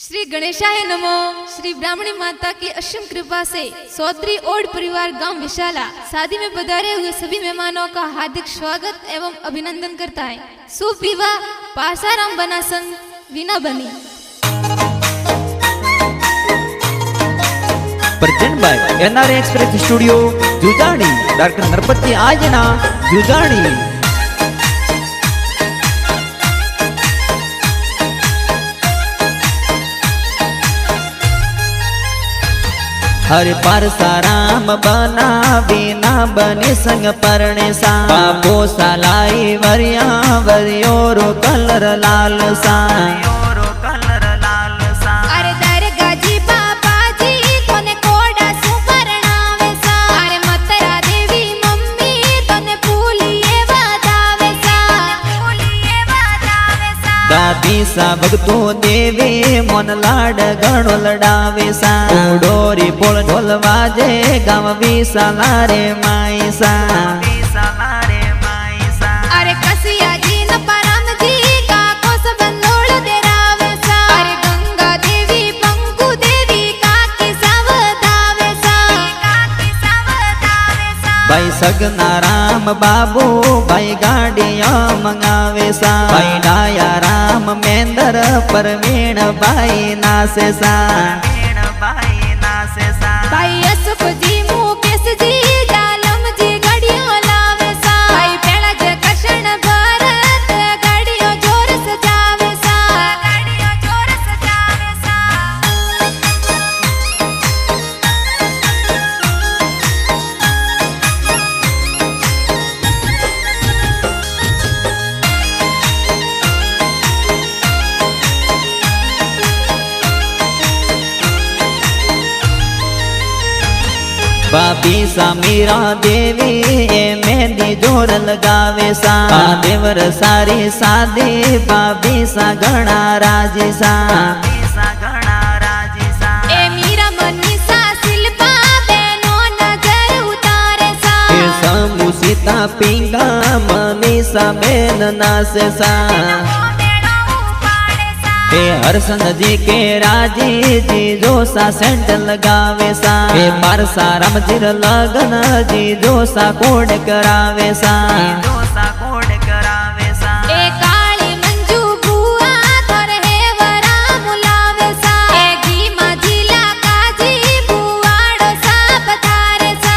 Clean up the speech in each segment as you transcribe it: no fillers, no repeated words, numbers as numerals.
श्री गणेशाय नमो। श्री ब्राह्मणी माता की असीम कृपा से सौत्री ओड परिवार गांव विशाला शादी में पधारे हुए सभी मेहमानों का हार्दिक स्वागत एवं अभिनंदन करता है। शुभ विवाह पासाराम बनासन वीना बनी। Present by NRA express studio Jujani, doctor Narpati Aajna Jujani. हरे परसाराम बना बिना बने संग परणे सा बापो सालाई वरिया वरियो रो कलर लाल सा। अरे दर गाजी बाबा जी तोने कोडा सुपरणावे सा। अरे मतरा देवी मम्मी तोने फूलिए वादावे सा। दादी सा भगतो देवे मन लाड गणो लडावे सा। डोरी बोल ढोल वाजे गाँव विशाला रे माई सा। अरे कसिया जी न परम जी का कोस बंदोड़ दे रावे सा। अरे गंगा देवी पंकु देवी का की सावधावे सा। भाई सगना राम बाबू भाई गाड़िया मंगावे सा। भाई डाया राम मेंदर परवीण भाई नासे सा। भाई असफ जी मुकेश जी जालम जी गाड़ियों लावे सा। भाई पेड़ा जे कृष्ण भरत गाड़ियों जोर सजावे सा। बाबी सा मीरा देवी ए मेहंदी जोर लगावे सा। देवर सारी सादे बाबी सा घना राजी सा। ए मीरा मनीषा शिल्पा बेनो नजर उतारे सा। समू सीता पिंगा मनीषा बेन नासे सा। हरसंद जी के राजी जी जोसा सेंट लगावे सा। परसाराम जी लगन जी जोसा कोड करावे सा। ए काली मंजू बुआ थोर हे वरा मुलावे सा। ए घी माझीला काजी बुआड़ो सा पधारे सा।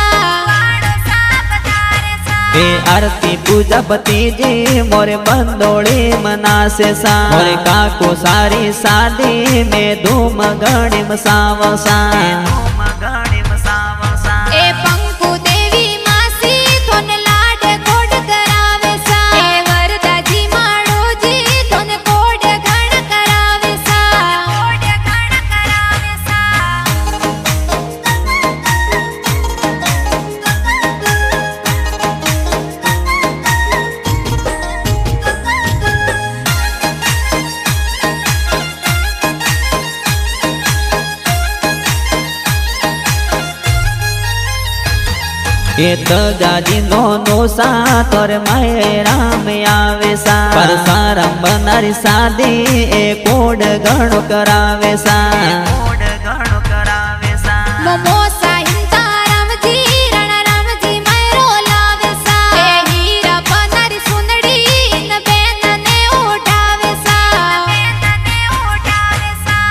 आरती पूजा पति जी मोरे बंदोड़ी मनासे सा। मोरे काको सारी शादी में धूम गणिम सावसा। ए पंकु देवी मासी थोने लाड कोड करावे सा। ए वरदा जी माड़ो जी थोने कोड घण करावे सा। तो गाजी नो सा तोर माए राम आवे सा। परसाराम बनारी शादी ए कोड गणो करावे सा। मोमोसा हिंता राम जी रणा राम जी मैरो लावे सा। ए हीरा बनारी सुंदड़ी इन बेन ने उठावे सा।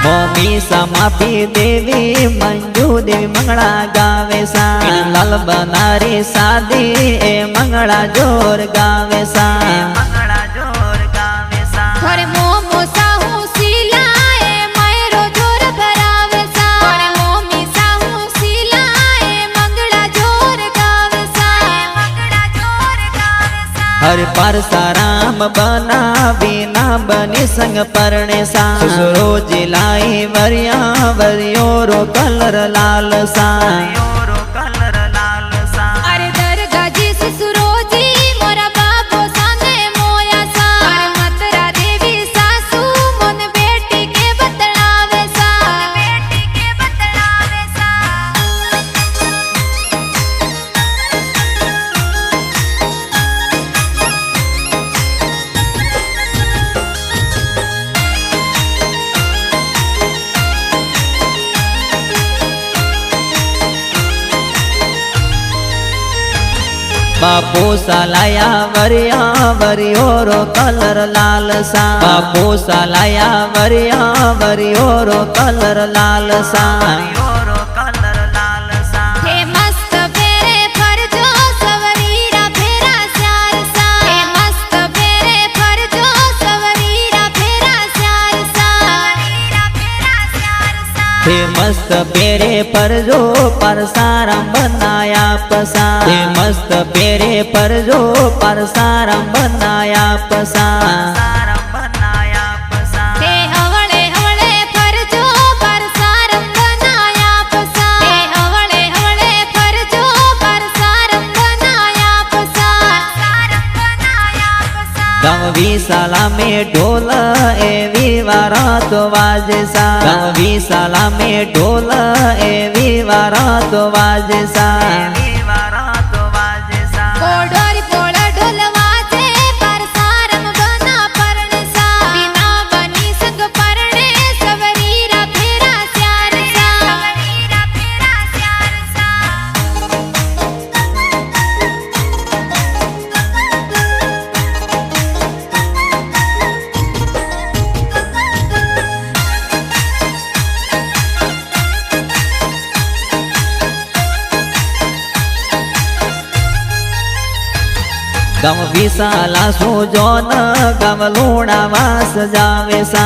मोमी समापी देवी मंजू देवी मंगला गावे सा। लाल बनारी शादी ए मंगला जोर गावे सा। थोरे मोमोसा हूँ सीला ए मैरो जोर भरावे सा। थोरे मोमी सा हूँ सीला ए मंगला जोर गावे सा। हर परसाराम बना बिना बनी संग परणे सा। ससुरो जिलाई वरिया वरियो रो कलर लाल सा। अरे दरगाह जी ससुरो जी मोरा बाबो साने मोया सा। अरे मतरा देवी सासू मन बेटी के बतलावे सा। बापू सालाया वरिया वरियो रो कलर लाल सा बापू सालाया वरिया वरियो रो कलर लाल सा हे मस्त फेरे फरजो सवरीरा फेरा स्यार सा हे मस्त फेरे फरजो सवरीरा फेरा स्यार सा हे मस्त पेरे पर जो परसारम बनाया पसा हे मस्त पेरे पर जो परसारम बनाया पसा हे हवळे हवळे फरजो परसारम बनाया पसा हे हवळे हवळे फरजो परसारम बनाया पसा गाँव विशाला में ढोल एवी वारा तो वाजे सा गाँव विशाला में ढोल एवी वारा तो वाजे सा कोडोरी पोळ ढोल वाजे परसारम बना परणे सा बिना बनी संग परणे सवरीरा फेरा स्यार सा गाँव विशाला सुजोन गाँव लूणा वास जावे सा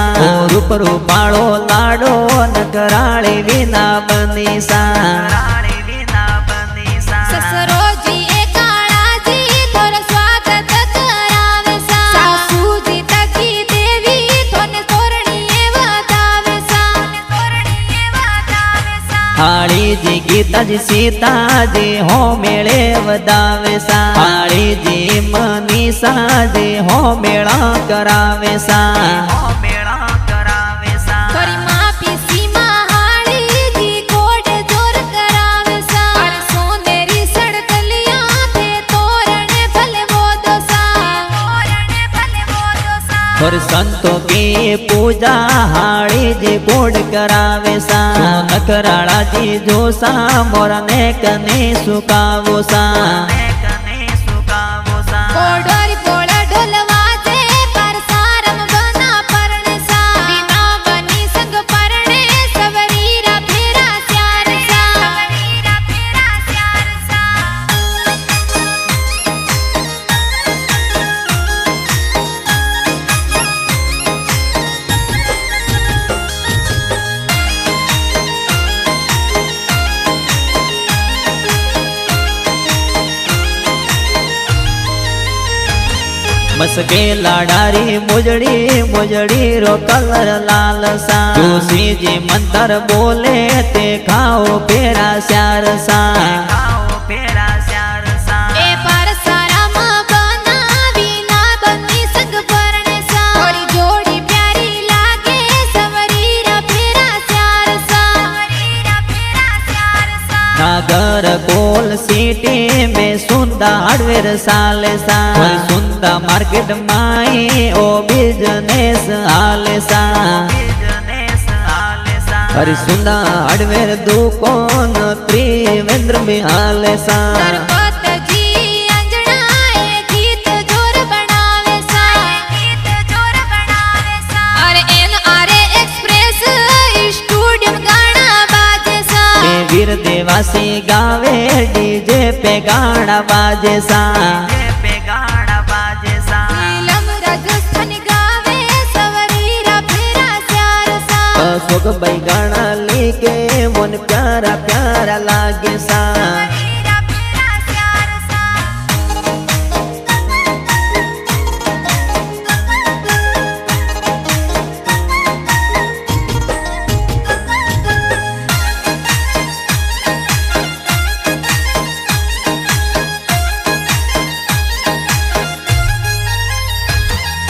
रूप रूपाळो लाडो नकराळे विना बनी सा ससरोजी एकाळाजी थोर स्वागत करावे सा सासूजी तकी देवी थोने तोरणीए वदावे सा हाळी जी गीता जी सीता जी हो मेळे वदावे सा हाळी जी मनीषा जी हो मेळा करावे सा थोरी माफी सीमा हाळीजी कोड जोर करावे सा पर सोनेरी सड़कलिया थे तोरणे भले बोदो सा और संतों की पूजा हाड़ी जी कोड करावे सा नकराड़ा जी जो सा मोरने कने सुकावो सा कोडोरी पोळ ढोल वाजे परसारम बना परणे सा बिना बनी संग परणे सवरीरा फेरा स्यार सा मसके लाडारी मुजड़ी मुजड़ी रो कलर लाल सा तुलसी जी मंत्र बोले ते खाओ पेरा स्यार सा ए परसारम बना बिना बनी संग परणे सा थोरी जोड़ी प्यारी लागे सवरीरा फेरा स्यार सा नागर कोल सिटी में सुंदा हार्डवेयर साले सा सुंदा मार्केट माई ओ बिजनेस हाले सा हरि सुंदा हार्डवेयर दुकान त्रिवेंद्र में हाले सा सरपत जी अंजना ए गीत जोर बनावे सा अरे NRA एक्सप्रेस स्टूडियो में गाना बाजे सा ए वीर देवासी गावे डीजे पे गाना बाजे सा नीलम राजस्थानी गावे सवरीरा फेरा स्यार सा अशोक